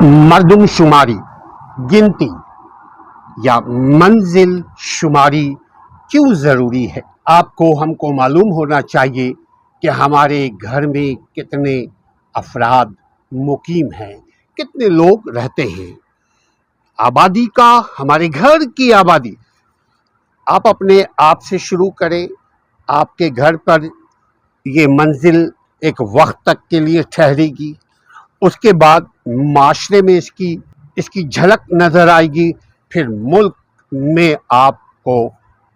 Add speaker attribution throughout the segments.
Speaker 1: मरदम शुमारी, गिनती या मंजिल शुमारी क्यों ज़रूरी है? आपको हमको मालूम होना चाहिए कि हमारे घर में कितने अफराद मुकीम हैं, कितने लोग रहते हैं। आबादी का, हमारे घर की आबादी, आप अपने आप से शुरू करें। आपके घर पर ये मंजिल एक वक्त तक के लिए ठहरेगी, उसके बाद माशरे में इसकी झलक नज़र आएगी, फिर मुल्क में आपको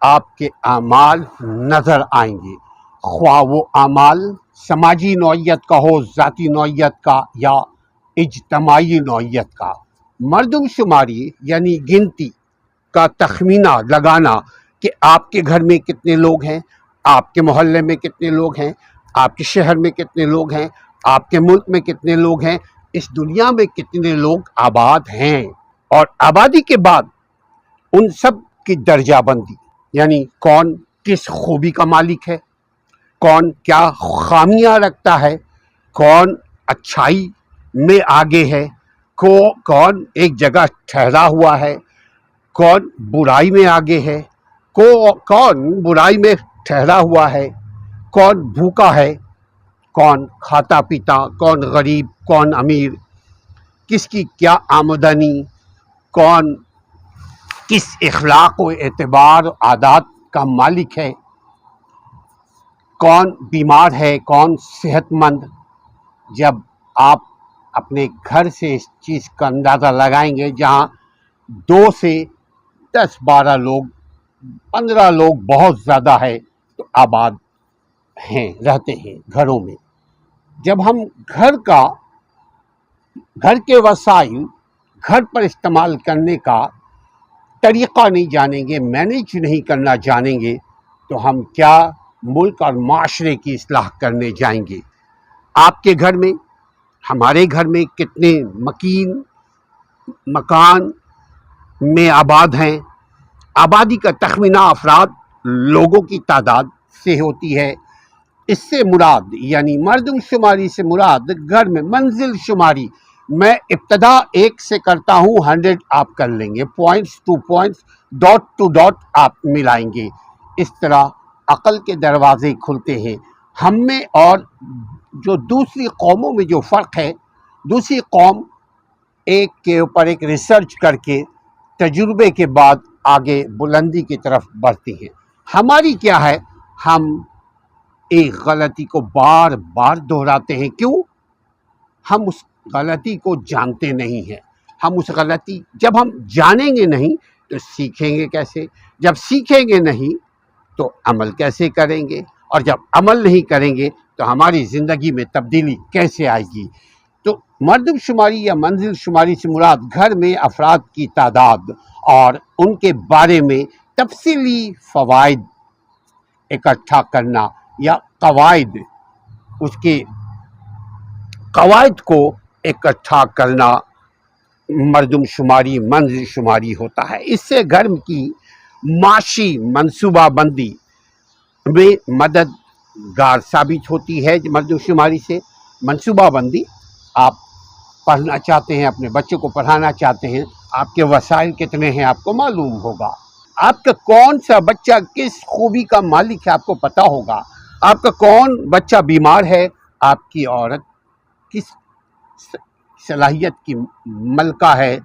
Speaker 1: आपके आमाल नज़र आएंगे, ख्वाह वो आमाल समाजी नौइयत का हो, ज़ाती नौइयत का या इज्तमाई नौइयत का। मरदम शुमारी यानी गिनती का तखमीना लगाना कि आपके घर में कितने लोग हैं, आपके मोहल्ले में कितने लोग हैं, आपके शहर में कितने लोग हैं, आपके मुल्क में कितने लोग हैं, इस दुनिया में कितने लोग आबाद हैं, और आबादी के बाद उन सब की दर्जाबंदी, यानी कौन किस खूबी का मालिक है, कौन क्या खामियां रखता है, कौन अच्छाई में आगे है, कौन एक जगह ठहरा हुआ है, कौन बुराई में आगे है, कौन बुराई में ठहरा हुआ है, कौन भूखा है, कौन खाता पीता, कौन गरीब, कौन अमीर, किसकी क्या आमदनी, कौन किस इखलाक व एतबार आदात का मालिक है, कौन बीमार है, कौन सेहतमंद। जब आप अपने घर से इस चीज़ का अंदाज़ा लगाएंगे, जहाँ 2 से 10-12 लोग, 15 लोग बहुत ज़्यादा है तो आबाद हैं, रहते हैं घरों में। जब हम घर के वसाइल घर पर इस्तेमाल करने का तरीक़ा नहीं जानेंगे, मैनेज नहीं करना जानेंगे, तो हम क्या मुल्क और माशरे की इस्लाह करने जाएंगे। आपके घर में, हमारे घर में कितने मकीन मकान में आबाद हैं। आबादी का तखमीना अफराद लोगों की तादाद से होती है। इससे मुराद, यानी मरदम शुमारी से मुराद घर में मंजिल शुमारी, मैं इब्तदा 1 से करता हूँ, 100 आप कर लेंगे, points two points, dot to dot आप मिलाएंगे। इस तरह अक़ल के दरवाजे खुलते हैं। हम में और जो दूसरी कौमों में जो फ़र्क है, दूसरी कौम एक के ऊपर एक रिसर्च करके तजुर्बे के बाद आगे बुलंदी की तरफ बढ़ती हैं। हमारी क्या है, हम एक गलती को बार बार दोहराते हैं। क्यों? हम उस गलती को जानते नहीं हैं। हम उस गलती, जब हम जानेंगे नहीं तो सीखेंगे कैसे, जब सीखेंगे नहीं तो अमल कैसे करेंगे, और जब अमल नहीं करेंगे तो हमारी ज़िंदगी में तब्दीली कैसे आएगी। तो मरदम शुमारी या मंजिल शुमारी से मुराद घर में अफराद की तादाद और उनके बारे में तफसीली फ़वाइद इकट्ठा करना, या कवायद, उसके कवायद को इकट्ठा करना मरदम शुमारी मंजिल शुमारी होता है। इससे घर की माशी मनसूबाबंदी में मददगार साबित होती है। मरदम शुमारी से मनसूबाबंदी, आप पढ़ना चाहते हैं, अपने बच्चे को पढ़ाना चाहते हैं, आपके वसाइल कितने हैं आपको मालूम होगा, आपका कौन सा बच्चा किस खूबी का मालिक है आपको पता होगा, आपका कौन बच्चा बीमार है, आपकी औरत किस सलाहियत की मलका है,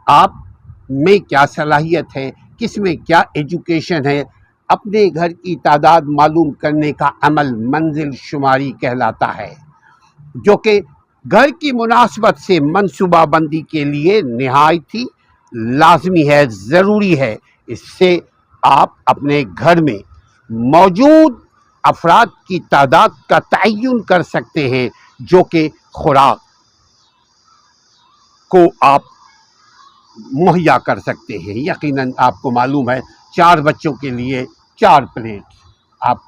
Speaker 1: आप में क्या सलाहियत है, किस में क्या एजुकेशन है। अपने घर की तादाद मालूम करने का अमल मंजिल शुमारी कहलाता है, जो कि घर की मुनासबत से मनसूबाबंदी के लिए निहायत ही लाजमी है, ज़रूरी है। इससे आप अपने घर में मौजूद अफराद की तादाद का तयन कर सकते हैं, जो कि खुराक को आप मुहैया कर सकते हैं। यकीनन आपको मालूम है, 4 बच्चों के लिए 4 प्लेट, आप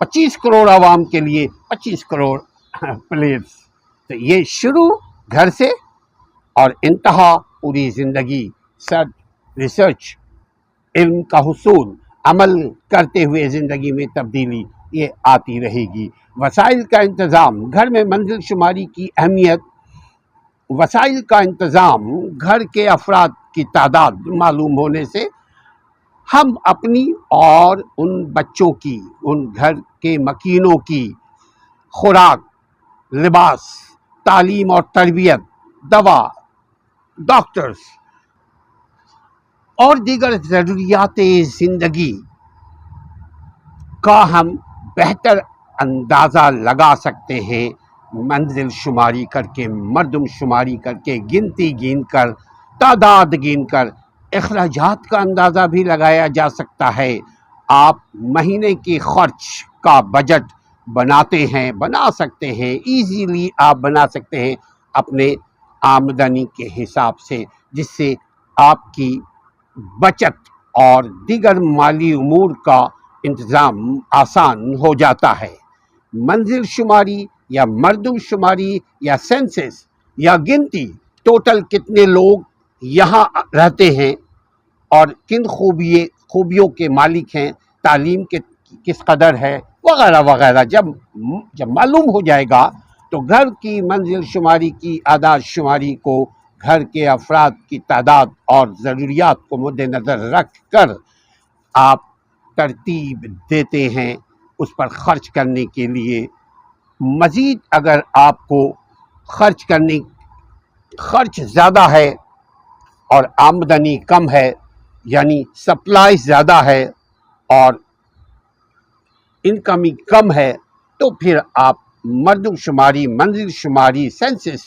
Speaker 1: 25 करोड़ आवाम के लिए 25 करोड़ प्लेट्स। तो ये शुरू घर से और इंतहा पूरी ज़िंदगी, सर्च, रिसर्च, इल्म का हुसूल, अमल करते हुए ज़िंदगी में तब्दीली ये आती रहेगी। वसाइल का इंतज़ाम, घर में मंजिल शुमारी की अहमियत وسائل کا انتظام، گھر کے افراد کی تعداد معلوم ہونے سے ہم اپنی اور ان بچوں کی، ان گھر کے مکینوں کی خوراک، لباس، تعلیم اور تربیت، دوا، ڈاکٹرز اور دیگر ضروریات زندگی کا ہم بہتر اندازہ لگا سکتے ہیں، منزل شماری کر کے، مردم شماری کر کے، گنتی گین کر، تعداد گین کر اخراجات کا اندازہ بھی لگایا جا سکتا ہے۔ آپ مہینے کے خرچ کا بجٹ بناتے ہیں، بنا سکتے ہیں، ایزیلی آپ بنا سکتے ہیں اپنے آمدنی کے حساب سے، جس سے آپ کی بچت اور دیگر مالی امور کا انتظام آسان ہو جاتا ہے۔ منزل شماری یا مردم شماری یا سینسس یا گنتی، ٹوٹل کتنے لوگ یہاں رہتے ہیں اور کن خوبیوں کے مالک ہیں، تعلیم کے کس قدر ہے، وغیرہ وغیرہ جب معلوم ہو جائے گا تو گھر کی منزل شماری کی اعداد شماری کو گھر کے افراد کی تعداد اور ضروریات کو مد نظر رکھ کر آپ ترتیب دیتے ہیں اس پر خرچ کرنے کے لیے۔ مزید اگر آپ کو خرچ زیادہ ہے اور آمدنی کم ہے، یعنی سپلائی زیادہ ہے اور انکم کم ہے، تو پھر آپ مردم شماری، منزل شماری، سینسس،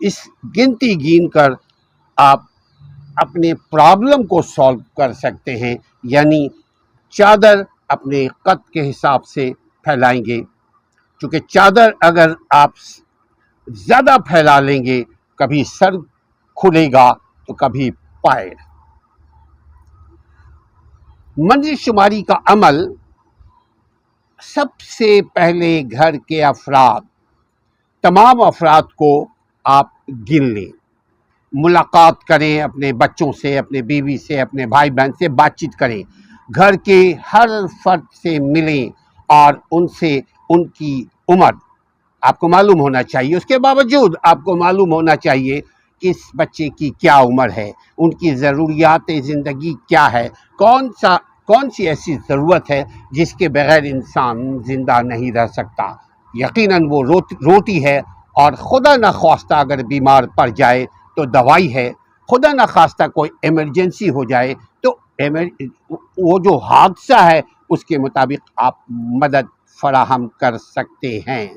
Speaker 1: اس گنتی گین کر آپ اپنے پرابلم کو سالو کر سکتے ہیں، یعنی چادر اپنے قد کے حساب سے پھیلائیں گے، چونکہ چادر اگر آپ زیادہ پھیلا لیں گے کبھی سر کھلے گا تو کبھی پیر۔ منزل شماری کا عمل سب سے پہلے گھر کے تمام افراد کو آپ گن لیں، ملاقات کریں، اپنے بچوں سے، اپنے بیوی سے، اپنے بھائی بہن سے بات چیت کریں، گھر کے ہر فرد سے ملیں اور ان سے ان کی عمر آپ کو معلوم ہونا چاہیے۔ اس کے باوجود آپ کو معلوم ہونا چاہیے کہ اس بچے کی کیا عمر ہے، ان کی ضروریات زندگی کیا ہے، کون سی ایسی ضرورت ہے جس کے بغیر انسان زندہ نہیں رہ سکتا۔ یقیناً وہ روٹی ہے، اور خدا نخواستہ اگر بیمار پڑ جائے تو دوائی ہے، خدا نخواستہ کوئی ایمرجنسی ہو جائے تو وہ جو حادثہ ہے اس کے مطابق آپ مدد فراہم کر سکتے ہیں۔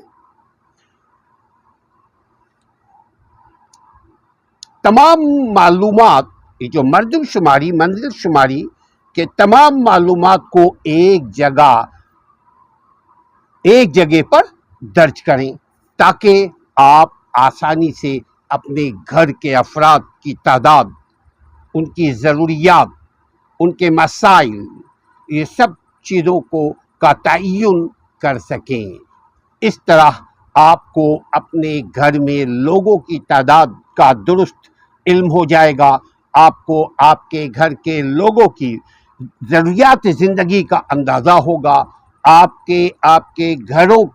Speaker 1: تمام معلومات، یہ جو مردم شماری، منزل شماری کے تمام معلومات کو ایک جگہ پر درج کریں تاکہ آپ آسانی سے اپنے گھر کے افراد کی تعداد، ان کی ضروریات، ان کے مسائل، یہ سب چیزوں کا تعین کر سکیں۔ اس طرح آپ کو اپنے گھر میں لوگوں کی تعداد کا درست علم ہو جائے گا، آپ کو آپ کے گھر کے لوگوں کی ضروریات زندگی کا اندازہ ہوگا، آپ کے گھروں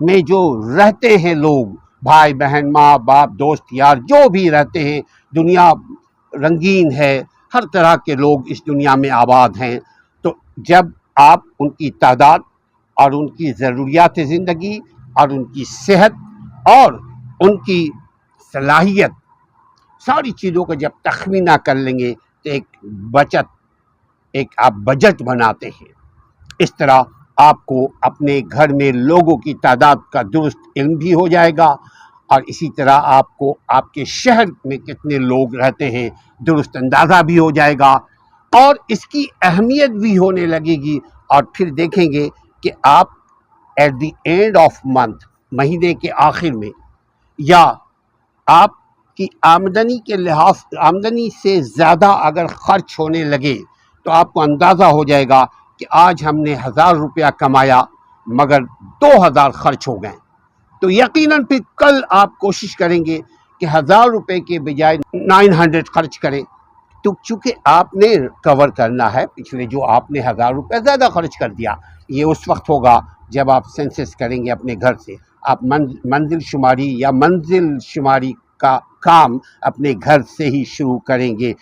Speaker 1: میں جو رہتے ہیں لوگ، بھائی بہن، ماں باپ، دوست یار، جو بھی رہتے ہیں، دنیا رنگین ہے، ہر طرح کے لوگ اس دنیا میں آباد ہیں، تو جب آپ ان کی تعداد اور ان کی ضروریات زندگی اور ان کی صحت اور ان کی صلاحیت، ساری چیزوں کا جب تخمینہ کر لیں گے تو ایک آپ بجٹ بناتے ہیں۔ اس طرح آپ کو اپنے گھر میں لوگوں کی تعداد کا درست علم بھی ہو جائے گا، اور اسی طرح آپ کو آپ کے شہر میں کتنے لوگ رہتے ہیں درست اندازہ بھی ہو جائے گا، اور اس کی اہمیت بھی ہونے لگے گی، اور پھر دیکھیں گے کہ آپ at the end of month, مہینے کے آخر میں، یا آپ کی آمدنی سے زیادہ اگر خرچ ہونے لگے تو آپ کو اندازہ ہو جائے گا کہ آج ہم نے 1000 روپیہ کمایا مگر 2000 خرچ ہو گئے، تو یقیناً پھر کل آپ کوشش کریں گے کہ 1000 روپے کے بجائے 900 خرچ کریں، تو چونکہ آپ نے کور کرنا ہے پچھلے جو آپ نے 1000 روپے زیادہ خرچ کر دیا۔ یہ اس وقت ہوگا جب آپ سینسس کریں گے اپنے گھر سے، آپ منزل شماری یا منزل شماری کا کام اپنے گھر سے ہی شروع کریں گے.